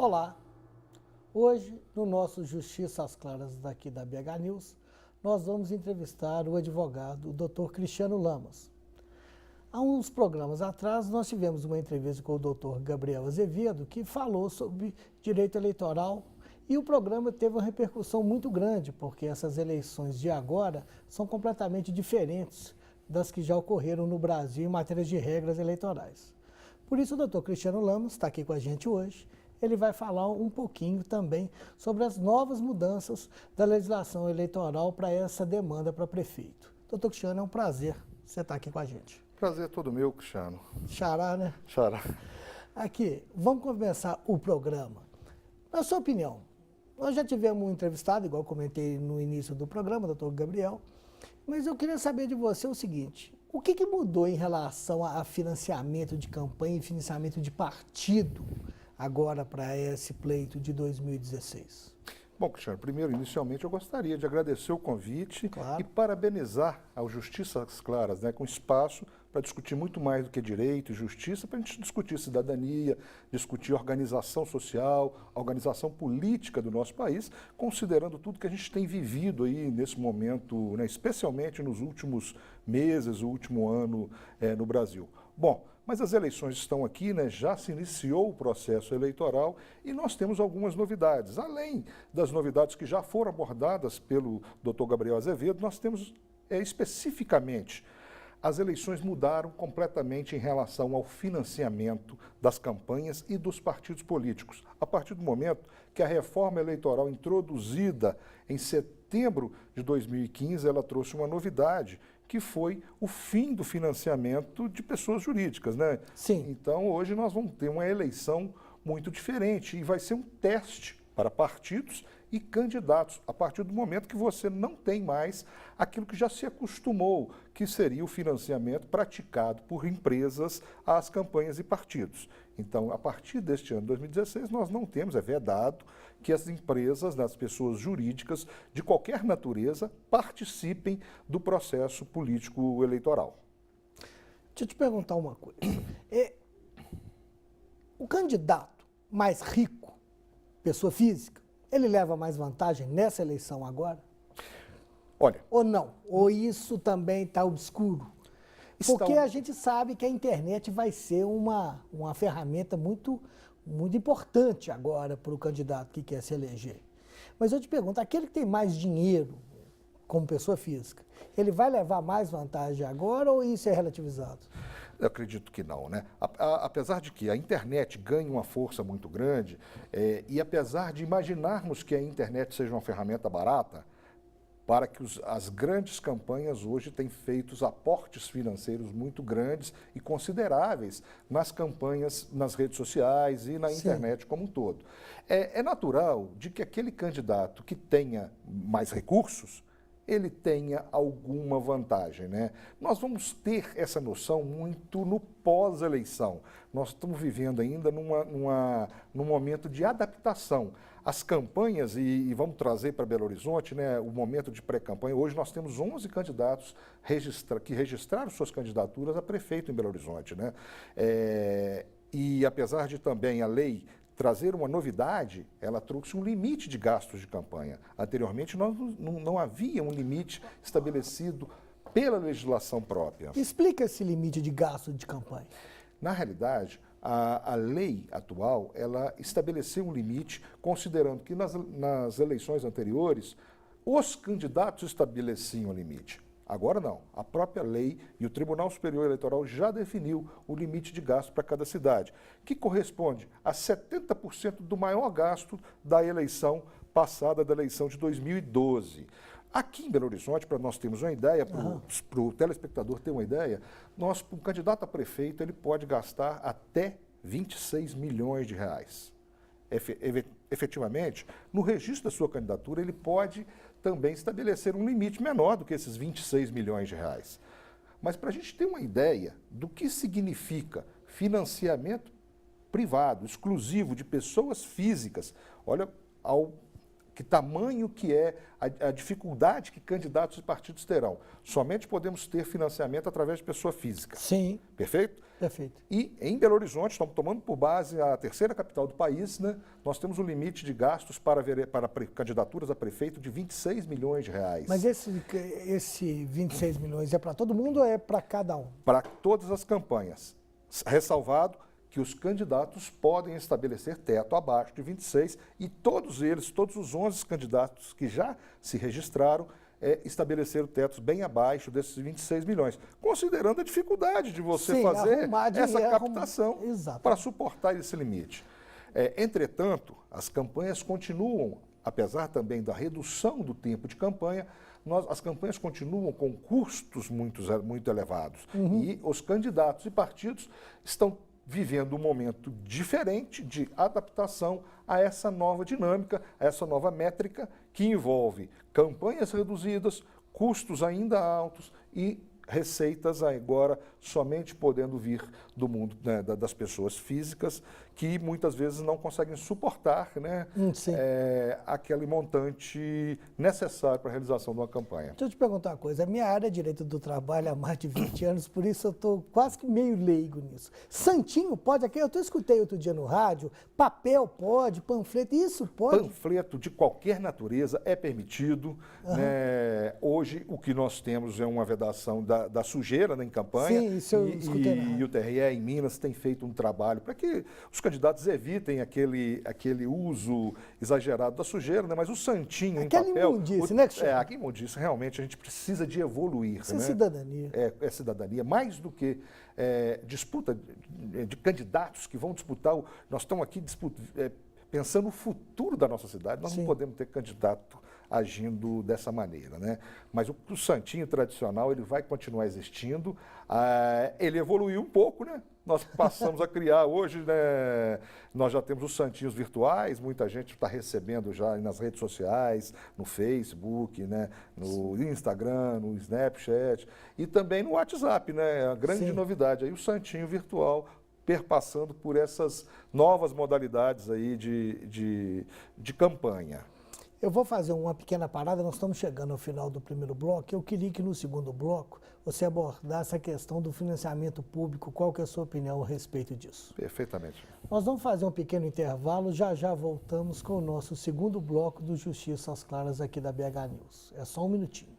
Olá, hoje no nosso Justiça às Claras daqui da BH News, nós vamos entrevistar o advogado, o Dr. Cristiano Lamas. Há uns programas atrás nós tivemos uma entrevista com o Dr. Gabriel Azevedo que falou sobre direito eleitoral e o programa teve uma repercussão muito grande porque essas eleições de agora são completamente diferentes das que já ocorreram no Brasil em matéria de regras eleitorais. Por isso o Dr. Cristiano Lamas está aqui com a gente hoje. Ele vai falar um pouquinho também sobre as novas mudanças da legislação eleitoral para essa demanda para prefeito. Doutor Cristiano, é um prazer você estar aqui com a gente. Prazer é todo meu, Cristiano. Xará, né? Xará. Aqui, vamos começar o programa. Na sua opinião, nós já tivemos um entrevistado, igual eu comentei no início do programa, doutor Gabriel, mas eu queria saber de você o seguinte: o que mudou em relação a financiamento de campanha e financiamento de partido agora para esse pleito de 2016? Bom, Cristiano, primeiro, inicialmente, eu gostaria de agradecer o convite Claro. e parabenizar ao Justiça às Claras, com espaço para discutir muito mais do que direito e justiça, para a gente discutir cidadania, discutir organização social, organização política do nosso país, considerando tudo que a gente tem vivido aí nesse momento, especialmente nos últimos meses, o último ano no Brasil. Bom, mas as eleições estão aqui, já se iniciou o processo eleitoral e nós temos algumas novidades. Além das novidades que já foram abordadas pelo Dr. Gabriel Azevedo, nós temos especificamente as eleições mudaram completamente em relação ao financiamento das campanhas e dos partidos políticos. A partir do momento que a reforma eleitoral introduzida em setembro de 2015, ela trouxe uma novidade, que foi o fim do financiamento de pessoas jurídicas, Sim. Então, hoje nós vamos ter uma eleição muito diferente e vai ser um teste para partidos e candidatos, a partir do momento que você não tem mais aquilo que já se acostumou, que seria o financiamento praticado por empresas às campanhas e partidos. Então, a partir deste ano de 2016, nós não temos, é vedado, que as empresas, as pessoas jurídicas de qualquer natureza, participem do processo político eleitoral. Deixa eu te perguntar uma coisa. O candidato mais rico, pessoa física, ele leva mais vantagem nessa eleição agora? Olha... Ou não? Ou isso também está obscuro? Porque a gente sabe que a internet vai ser uma ferramenta muito importante agora para o candidato que quer se eleger. Mas eu te pergunto, aquele que tem mais dinheiro como pessoa física, ele vai levar mais vantagem agora ou isso é relativizado? Eu acredito que não, Apesar de que a internet ganha uma força muito grande, e apesar de imaginarmos que a internet seja uma ferramenta barata, para que as grandes campanhas hoje têm feito aportes financeiros muito grandes e consideráveis nas campanhas, nas redes sociais e na internet como um todo. É natural de que aquele candidato que tenha mais recursos, ele tenha alguma vantagem, Nós vamos ter essa noção muito no pós-eleição. Nós estamos vivendo ainda num momento de adaptação. As campanhas, e vamos trazer para Belo Horizonte, o momento de pré-campanha, hoje nós temos 11 candidatos que registraram suas candidaturas a prefeito em Belo Horizonte, E apesar de também a lei trazer uma novidade, ela trouxe um limite de gastos de campanha. Anteriormente, não havia um limite estabelecido pela legislação própria. Explica esse limite de gasto de campanha. Na realidade, a lei atual, ela estabeleceu um limite, considerando que nas eleições anteriores, os candidatos estabeleciam o limite. Agora não, a própria lei e o Tribunal Superior Eleitoral já definiu o limite de gasto para cada cidade, que corresponde a 70% do maior gasto da eleição passada, da eleição de 2012. Aqui em Belo Horizonte, para nós termos uma ideia, para o telespectador ter uma ideia, um candidato a prefeito ele pode gastar até 26 milhões de reais. Efetivamente, no registro da sua candidatura, ele pode também estabelecer um limite menor do que esses 26 milhões de reais. Mas para a gente ter uma ideia do que significa financiamento privado, exclusivo de pessoas físicas, olha que tamanho que é a dificuldade que candidatos e partidos terão. Somente podemos ter financiamento através de pessoa física. Sim. Perfeito? Perfeito. E em Belo Horizonte, estamos tomando por base a terceira capital do país, né? Nós temos um limite de gastos para candidaturas a prefeito de 26 milhões de reais. Mas esse 26 milhões é para todo mundo ou é para cada um? Para todas as campanhas. Ressalvado que os candidatos podem estabelecer teto abaixo de 26 e todos eles, todos os 11 candidatos que já se registraram, estabeleceram tetos bem abaixo desses 26 milhões, considerando a dificuldade de você fazer essa captação para suportar esse limite. Entretanto, as campanhas continuam, apesar também da redução do tempo de campanha, as campanhas continuam com custos muito elevados. E os candidatos e partidos estão vivendo um momento diferente de adaptação a essa nova dinâmica, a essa nova métrica que envolve campanhas reduzidas, custos ainda altos e receitas agora somente podendo vir do mundo, né, das pessoas físicas que muitas vezes não conseguem suportar, né, aquele montante necessário para a realização de uma campanha. Deixa eu te perguntar uma coisa, a minha área é direito do trabalho há mais de 20 anos, por isso eu estou quase que meio leigo nisso. Santinho pode, eu escutei outro dia no rádio, papel pode, panfleto, isso pode? Panfleto de qualquer natureza é permitido. Né? Hoje o que nós temos é uma vedação da sujeira, né, em campanha. Sim, isso eu escutei. E o TRE em Minas tem feito um trabalho para que os candidatos evitem aquele uso exagerado da sujeira, né? Mas o santinho em papel... Aquela imundice, né? Aquela imundice, realmente a gente precisa de evoluir. Isso, né? É cidadania. É cidadania, mais do que disputa de candidatos que vão disputar... Nós estamos aqui pensando no futuro da nossa cidade, nós não podemos ter candidato agindo dessa maneira, né? Mas o santinho tradicional, ele vai continuar existindo, ele evoluiu um pouco, né? Nós passamos a criar hoje, né? Nós já temos os santinhos virtuais, muita gente está recebendo já nas redes sociais, no Facebook, né? No Instagram, no Snapchat e também no WhatsApp, né? A grande novidade aí, o santinho virtual, perpassando por essas novas modalidades aí de campanha. Eu vou fazer uma pequena parada, nós estamos chegando ao final do primeiro bloco. Eu queria que no segundo bloco você abordasse a questão do financiamento público. Qual que é a sua opinião a respeito disso? Perfeitamente. Nós vamos fazer um pequeno intervalo, já voltamos com o nosso segundo bloco do Justiça às Claras aqui da BH News. É só um minutinho.